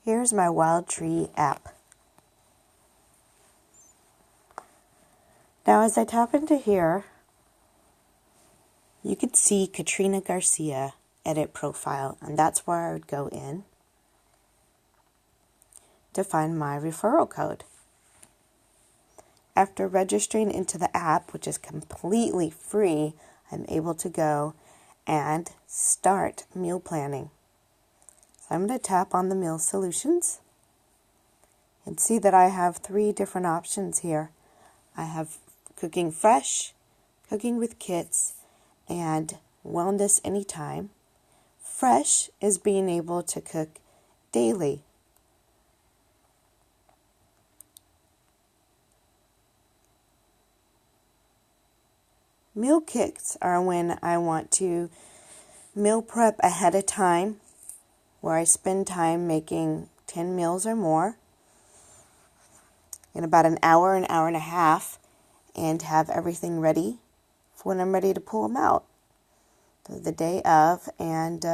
Here's my Wildtree app. Now as I tap into here, you could see Katrina Garcia edit profile, and that's where I would go in to find my referral code. After registering into the app, which is completely free, I'm able to go and start meal planning. So I'm going to tap on the meal solutions and see that I have 3 different options here. I have cooking fresh, cooking with kits, and wellness anytime. Fresh is being able to cook daily. Meal kits are when I want to meal prep ahead of time, where I spend time making 10 meals or more in about an hour and a half, and have everything ready for when I'm ready to pull them out the day of and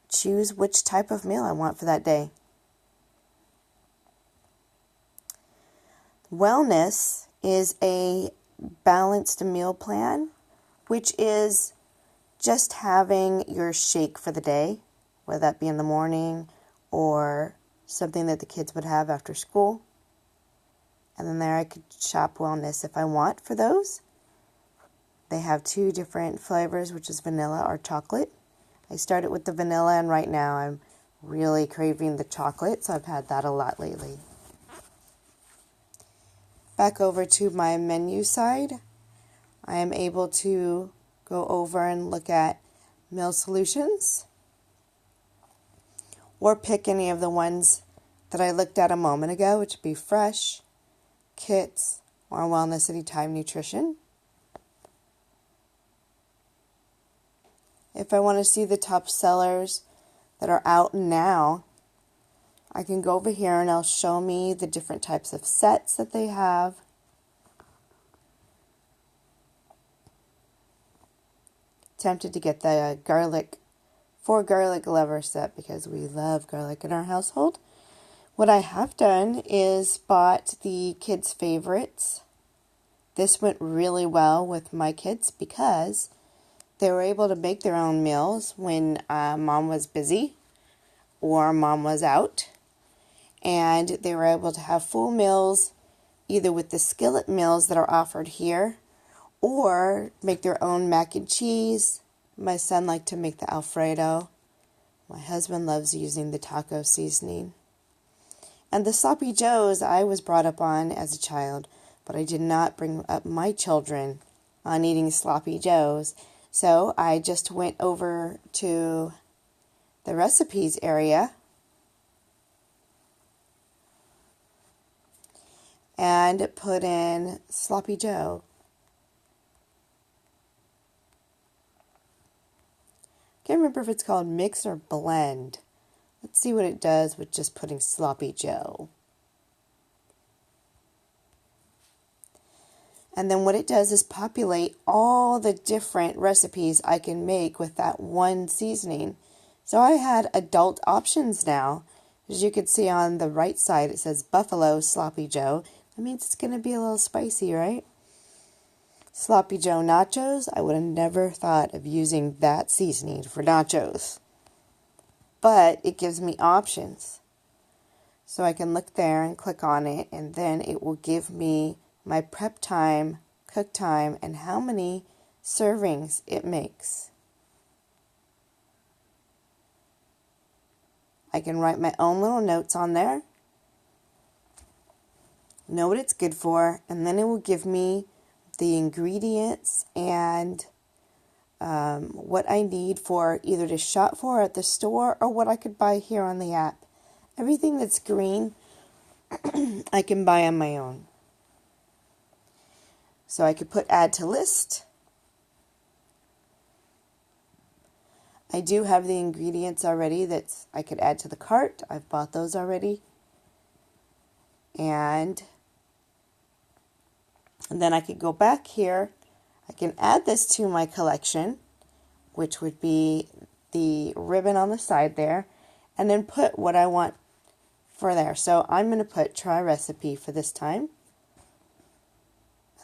choose which type of meal I want for that day. Wellness is a balanced meal plan, which is just having your shake for the day, whether that be in the morning or something that the kids would have after school. And then there I could shop wellness if I want for those. They have 2 different flavors, which is vanilla or chocolate. I started with the vanilla, and right now I'm really craving the chocolate, so I've had that a lot lately. Back over to my menu side, I am able to go over and look at meal solutions, or pick any of the ones that I looked at a moment ago, which would be fresh, kits, or wellness anytime nutrition. If I want to see the top sellers that are out now, I can go over here and it'll show me the different types of sets that they have. Tempted to get the 4 garlic lever set because we love garlic in our household. What I have done is bought the kids' favorites. This went really well with my kids because they were able to make their own meals when mom was busy or mom was out. And they were able to have full meals either with the skillet meals that are offered here, or make their own mac and cheese. My son liked to make the Alfredo. My husband loves using the taco seasoning. And the sloppy joes I was brought up on as a child, but I did not bring up my children on eating sloppy joes. So I just went over to the recipes area and put in sloppy joe. Can't remember if it's called mix or blend. Let's see what it does with just putting sloppy joe. And then what it does is populate all the different recipes I can make with that one seasoning. So I had adult options now. As you can see on the right side, it says Buffalo Sloppy Joe. That means it's going to be a little spicy, right? Sloppy Joe nachos. I would have never thought of using that seasoning for nachos. But it gives me options. So I can look there and click on it, and then it will give me my prep time, cook time, and how many servings it makes. I can write my own little notes on there, know what it's good for, and then it will give me the ingredients and what I need for either to shop for at the store or what I could buy here on the app. Everything that's green, I can buy on my own. So I could put add to list. I do have the ingredients already that I could add to the cart. I've bought those already. And then I could go back here. I can add this to my collection, which would be the ribbon on the side there. and then put what I want for there. So I'm going to put try recipe for this time.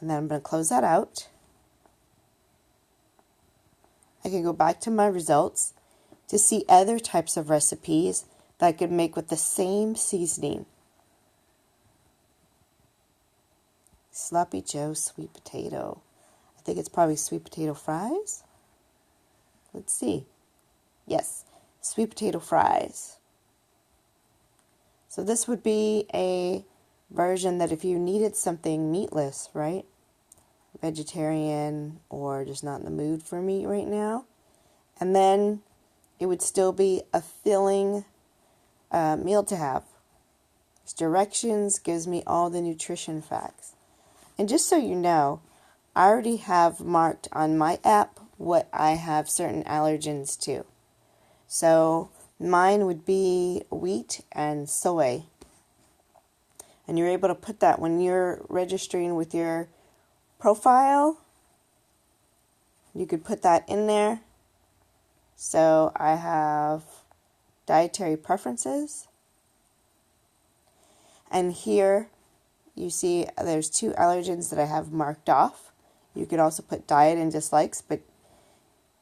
And then I'm going to close that out. I can go back to my results to see other types of recipes that I could make with the same seasoning. Sloppy Joe sweet potato. I think it's probably sweet potato fries. Let's see. Yes, sweet potato fries. So this would be a version that if you needed something meatless, right? Vegetarian or just not in the mood for meat right now. And then it would still be a filling meal to have. It's directions, gives me all the nutrition facts. And just so you know, I already have marked on my app what I have certain allergens to. So mine would be wheat and soy. And you're able to put that when you're registering with your profile. You could put that in there. So I have dietary preferences. And here you see there's 2 allergens that I have marked off. You could also put diet and dislikes, but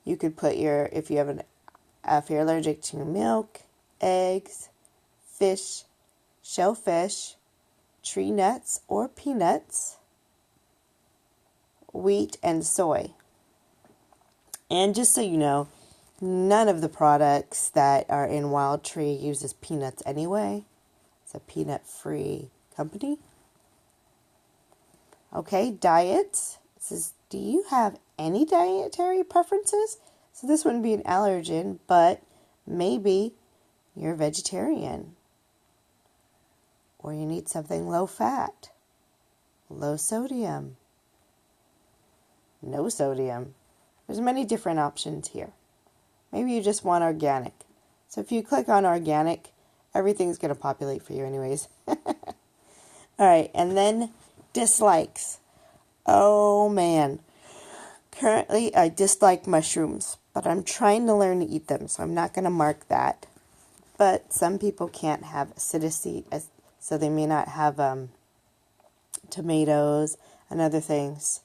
you could put if you're allergic to milk, eggs, fish, shellfish, tree nuts or peanuts, wheat, and soy. And just so you know, none of the products that are in Wildtree uses peanuts anyway. It's a peanut-free company. Okay, diet. It says, do you have any dietary preferences? So this wouldn't be an allergen, but maybe you're vegetarian. Or you need something low fat, low sodium, no sodium. There's many different options here. Maybe you just want organic. So if you click on organic, everything's going to populate for you anyways. Alright, and then dislikes. Oh man. Currently, I dislike mushrooms, but I'm trying to learn to eat them, so I'm not going to mark that. But some people can't have acidity, so they may not have tomatoes and other things.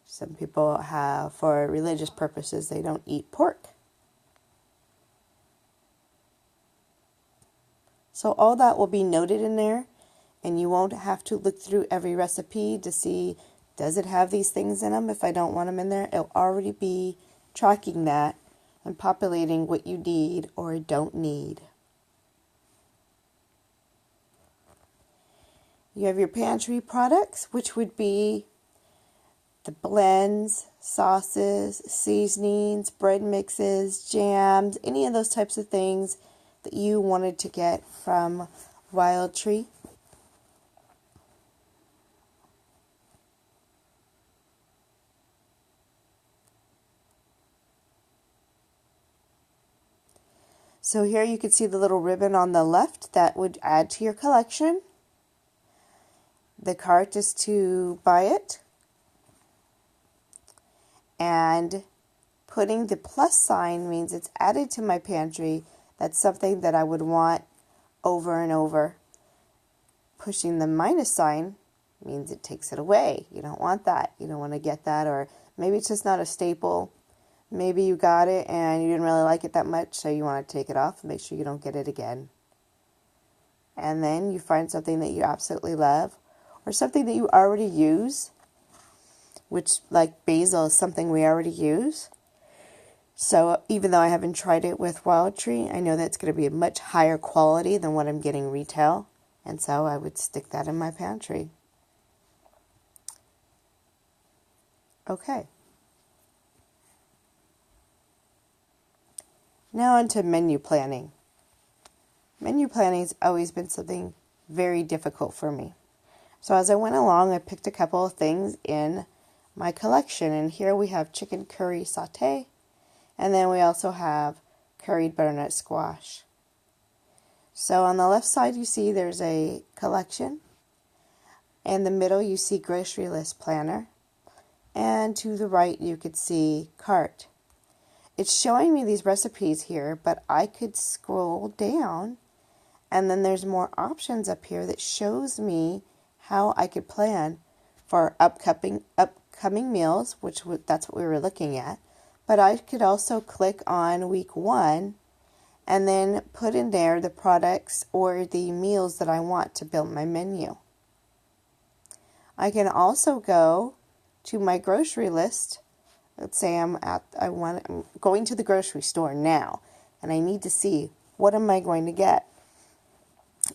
Some people have, for religious purposes, they don't eat pork. So all that will be noted in there, and you won't have to look through every recipe to see, does it have these things in them? If I don't want them in there, it'll already be tracking that and populating what you need or don't need. You have your pantry products, which would be the blends, sauces, seasonings, bread mixes, jams, any of those types of things that you wanted to get from Wildtree. So here you can see the little ribbon on the left that would add to your collection. The cart is to buy it. And putting the plus sign means it's added to my pantry. That's something that I would want over and over. Pushing the minus sign means it takes it away. You don't want that. You don't want to get that, or maybe it's just not a staple. Maybe you got it and you didn't really like it that much, so you want to take it off and make sure you don't get it again. And then you find something that you absolutely love, or something that you already use, which, like basil, is something we already use. So even though I haven't tried it with Wildtree, I know that it's going to be a much higher quality than what I'm getting retail. And so I would stick that in my pantry. Okay. Now on to menu planning. Menu planning has always been something very difficult for me. So as I went along, I picked a couple of things in my collection. And here we have chicken curry sauté. And then we also have curried butternut squash. So on the left side you see there's a collection. In the middle you see grocery list planner. And to the right you could see cart. it's showing me these recipes here, but I could scroll down and then there's more options up here that shows me how I could plan for upcoming meals, which that's what we were looking at. But I could also click on week 1 and then put in there the products or the meals that I want to build my menu. I can also go to my grocery list. Let's say I'm going to the grocery store now and I need to see what am I going to get.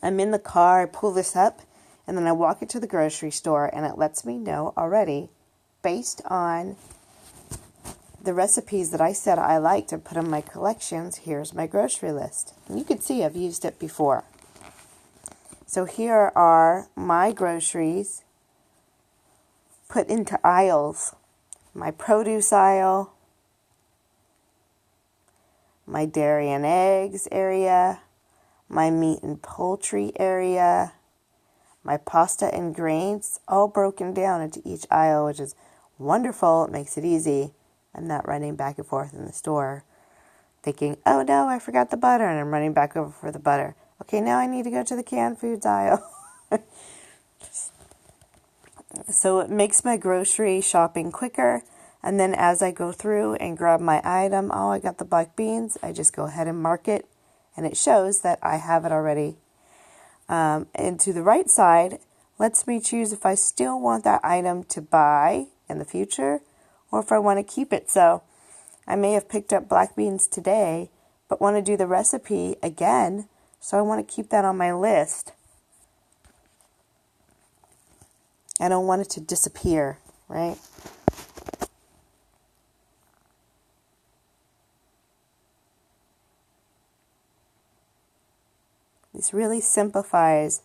I'm in the car, I pull this up, and then I walk it to the grocery store and it lets me know already, based on the recipes that I said I liked and put in my collections, here's my grocery list. And you can see I've used it before. So here are my groceries put into aisles. My produce aisle, my dairy and eggs area, my meat and poultry area, my pasta and grains, all broken down into each aisle, which is wonderful. It makes it easy. I'm not running back and forth in the store thinking, oh no, I forgot the butter, and I'm running back over for the butter. Okay, now I need to go to the canned foods aisle. So it makes my grocery shopping quicker. And then as I go through and grab my item, oh, I got the black beans, I just go ahead and mark it. And it shows that I have it already. And to the right side, lets me choose if I still want that item to buy in the future or if I want to keep it. So I may have picked up black beans today, but want to do the recipe again. So I want to keep that on my list. I don't want it to disappear, right? This really simplifies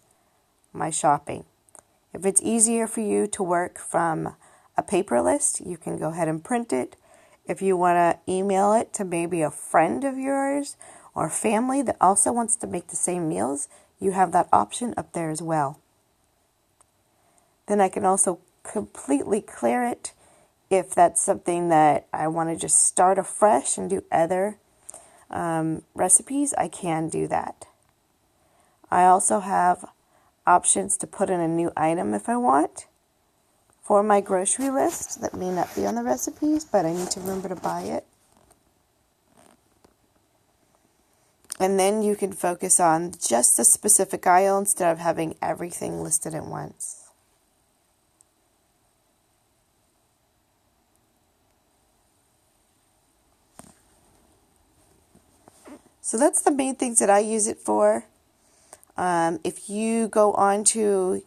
my shopping. If it's easier for you to work from a paper list, you can go ahead and print it. If you want to email it to maybe a friend of yours or family that also wants to make the same meals, you have that option up there as well. Then I can also completely clear it if that's something that I want to just start afresh and do other recipes. I can do that. I also have options to put in a new item if I want for my grocery list that may not be on the recipes, but I need to remember to buy it. And then you can focus on just a specific aisle instead of having everything listed at once. So that's the main things that I use it for. If you go on to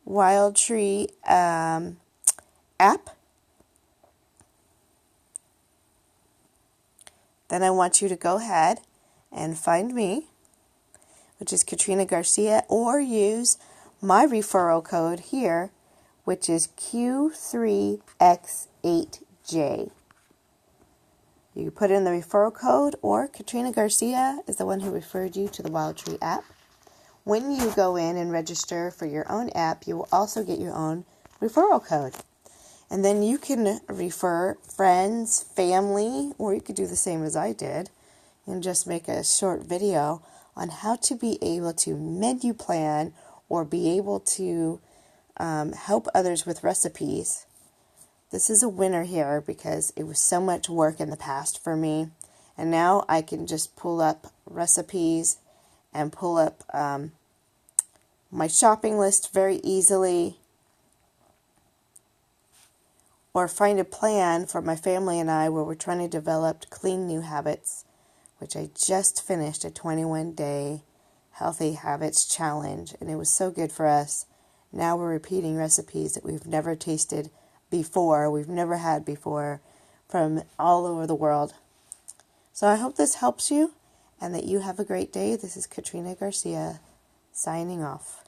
Wildtree app, then I want you to go ahead and find me, which is Katrina Garcia, or use my referral code here, which is Q3X8J. You can put in the referral code, or Katrina Garcia is the one who referred you to the Wildtree app. When you go in and register for your own app, you will also get your own referral code. And then you can refer friends, family, or you could do the same as I did and just make a short video on how to be able to menu plan or be able to help others with recipes. This is a winner here because it was so much work in the past for me. And now I can just pull up recipes and pull up my shopping list very easily. Or find a plan for my family and I where we're trying to develop clean new habits, which I just finished a 21-day healthy habits challenge. And it was so good for us. Now we're repeating recipes that we've never tasted before, we've never had before, from all over the world. So I hope this helps you and that you have a great day. This is Katrina Garcia signing off.